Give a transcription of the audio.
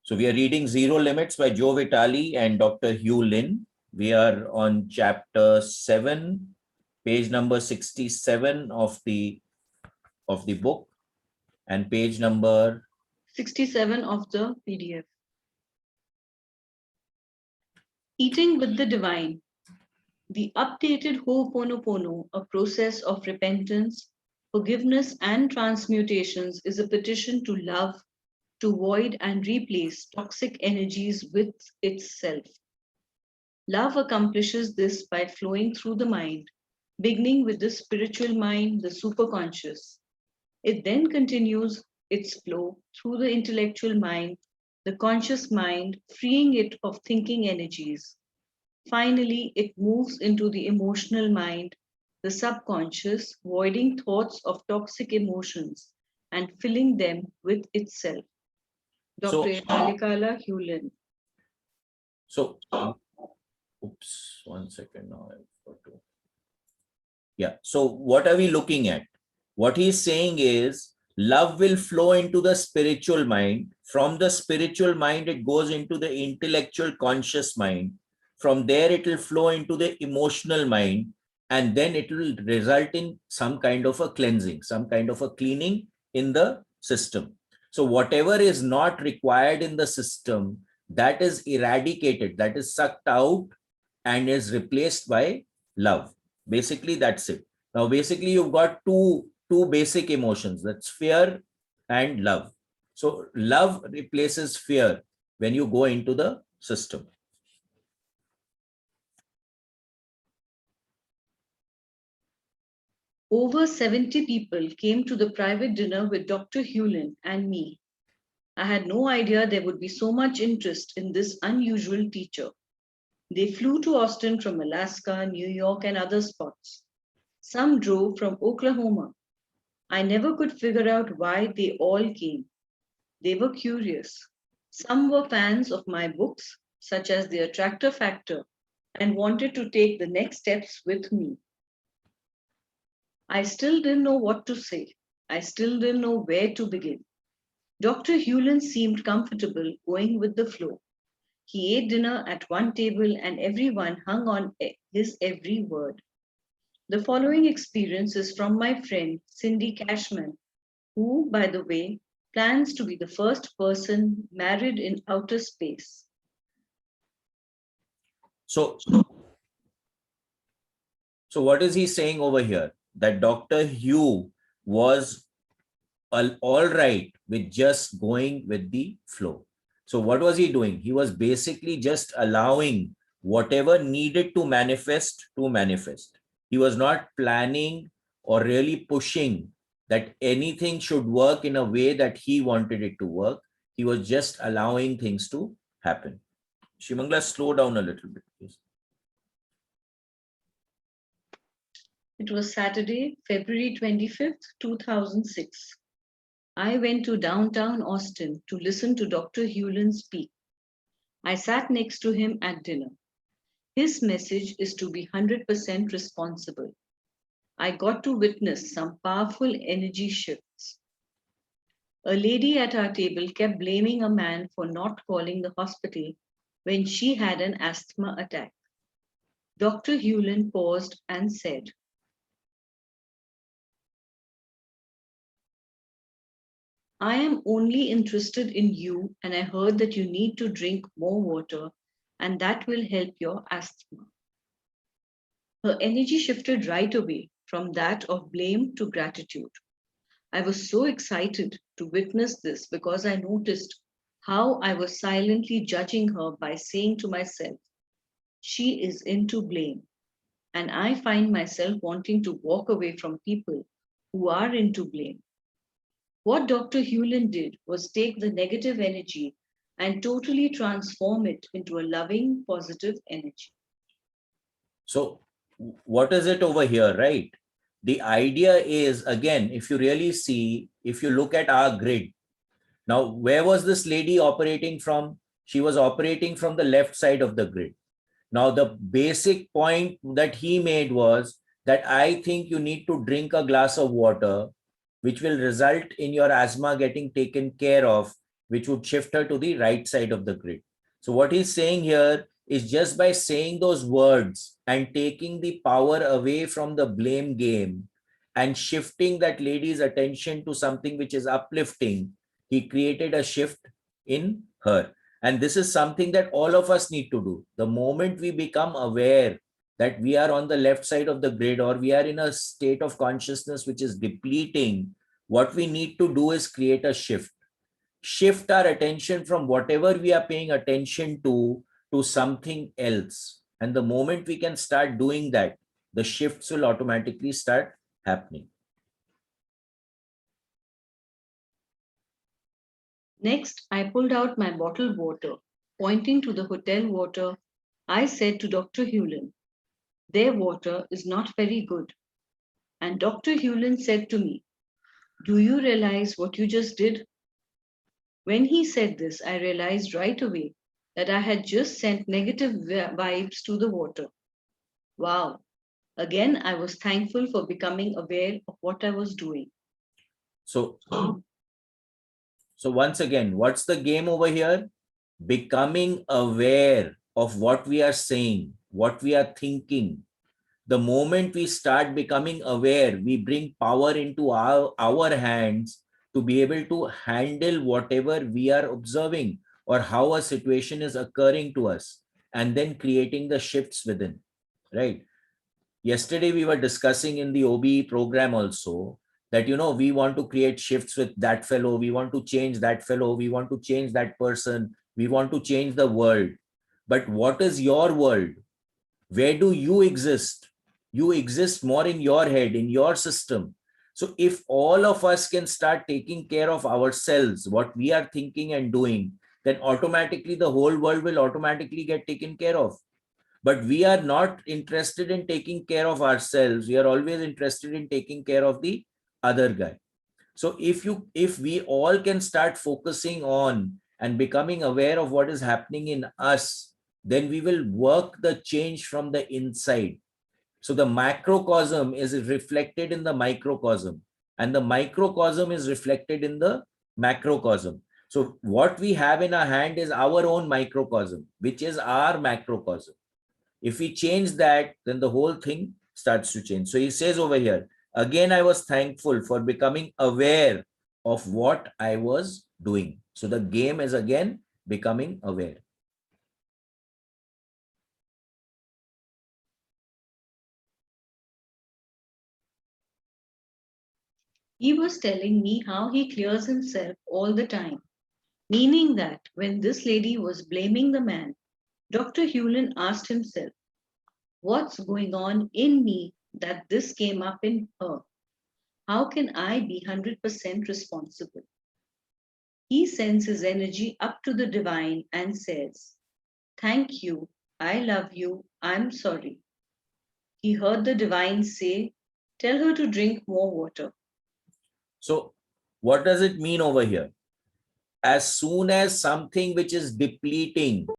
So we are reading Zero Limits by Joe Vitale and Dr. Hugh Lin. We are on chapter 7, page number 67 of the book, and page number 67 of the PDF. Eating with the Divine. The updated Ho'oponopono, a process of repentance, forgiveness, and transmutations, is a petition to love, to void and replace toxic energies with itself. Love accomplishes this by flowing through the mind, beginning with the spiritual mind, the superconscious. It then continues its flow through the intellectual mind, the conscious mind, freeing it of thinking energies. Finally, it moves into the emotional mind, the subconscious, voiding thoughts of toxic emotions and filling them with itself. Dr. Alikala Hugh Lin. So, oops, 1 second now. I've got to. Yeah. So what are we looking at? What he's saying is love will flow into the spiritual mind. From the spiritual mind, it goes into the intellectual conscious mind. From there, it will flow into the emotional mind. And then it will result in some kind of a cleansing, some kind of a cleaning in the system. So whatever is not required in the system, that is eradicated, that is sucked out and is replaced by love. Basically, that's it. Now, basically, you've got two basic emotions, that's fear and love. So love replaces fear when you go into the system. Over 70 people came to the private dinner with Dr. Hugh Lin and me. I had no idea there would be so much interest in this unusual teacher. They flew to Austin from Alaska, New York, and other spots. Some drove from Oklahoma. I never could figure out why they all came. They were curious. Some were fans of my books, such as The Attractor Factor, and wanted to take the next steps with me. I still didn't know what to say. I still didn't know where to begin. Dr. Hugh Lin seemed comfortable going with the flow. He ate dinner at one table and everyone hung on his every word. The following experience is from my friend Cindy Cashman, who, by the way, plans to be the first person married in outer space. So what is he saying over here? That Dr. Hugh was all right with just going with the flow. So what was he doing? He was basically just allowing whatever needed to manifest to manifest. He was not planning or really pushing that anything should work in a way that he wanted it to work. He was just allowing things to happen. Shimangla, slow down a little bit, please. It was Saturday, February 25th, 2006. I went to downtown Austin to listen to Dr. Hugh Lin speak. I sat next to him at dinner. His message is to be 100% responsible. I got to witness some powerful energy shifts. A lady at our table kept blaming a man for not calling the hospital when she had an asthma attack. Dr. Hugh Lin paused and said, I am only interested in you, and I heard that you need to drink more water, and that will help your asthma. Her energy shifted right away from that of blame to gratitude. I was so excited to witness this because I noticed how I was silently judging her by saying to myself, she is into blame. And I find myself wanting to walk away from people who are into blame. What Dr. Hugh Lin did was take the negative energy and totally transform it into a loving, positive energy. So what is it over here, right? The idea is, again, if you really see, if you look at our grid, now, where was this lady operating from? She was operating from the left side of the grid. Now, the basic point that he made was that I think you need to drink a glass of water, which will result in your asthma getting taken care of which would shift her to the right side of the grid. So what he's saying here is just by saying those words and taking the power away from the blame game and shifting that lady's attention to something which is uplifting, he created a shift in her. And this is something that all of us need to do. The moment we become aware that we are on the left side of the grid or we are in a state of consciousness which is depleting, what we need to do is create a shift our attention from whatever we are paying attention to something else. And the moment we can start doing that, the shifts will automatically start happening. Next, I pulled out my bottled water. Pointing to the hotel water, I said to Dr. Hewlin, "Their water is not very good." And Dr. Hewlin said to me, "Do you realize what you just did?" When he said this, I realized right away that I had just sent negative vibes to the water. Wow. Again, I was thankful for becoming aware of what I was doing. So once again, what's the game over here? Becoming aware of what we are saying, what we are thinking. The moment we start becoming aware, we bring power into our hands to be able to handle whatever we are observing or how a situation is occurring to us, and then creating the shifts within, right? Yesterday, we were discussing in the OBE program also that, we want to create shifts with that fellow. We want to change that fellow. We want to change that person. We want to change the world. But what is your world? Where do you exist? You exist more in your head, in your system. So if all of us can start taking care of ourselves, what we are thinking and doing, then automatically the whole world will automatically get taken care of. But we are not interested in taking care of ourselves. We are always interested in taking care of the other guy. So if we all can start focusing on and becoming aware of what is happening in us, then we will work the change from the inside. So the macrocosm is reflected in the microcosm, and the microcosm is reflected in the macrocosm. So what we have in our hand is our own microcosm, which is our macrocosm. If we change that, then the whole thing starts to change. So he says over here, again, I was thankful for becoming aware of what I was doing. So the game is again becoming aware. He was telling me how he clears himself all the time, meaning that when this lady was blaming the man, Dr. Hewlin asked himself, "What's going on in me that this came up in her? How can I be 100% responsible?" He sends his energy up to the divine and says, "Thank you, I love you, I'm sorry." He heard the divine say, "Tell her to drink more water." So what does it mean over here? As soon as something which is depleting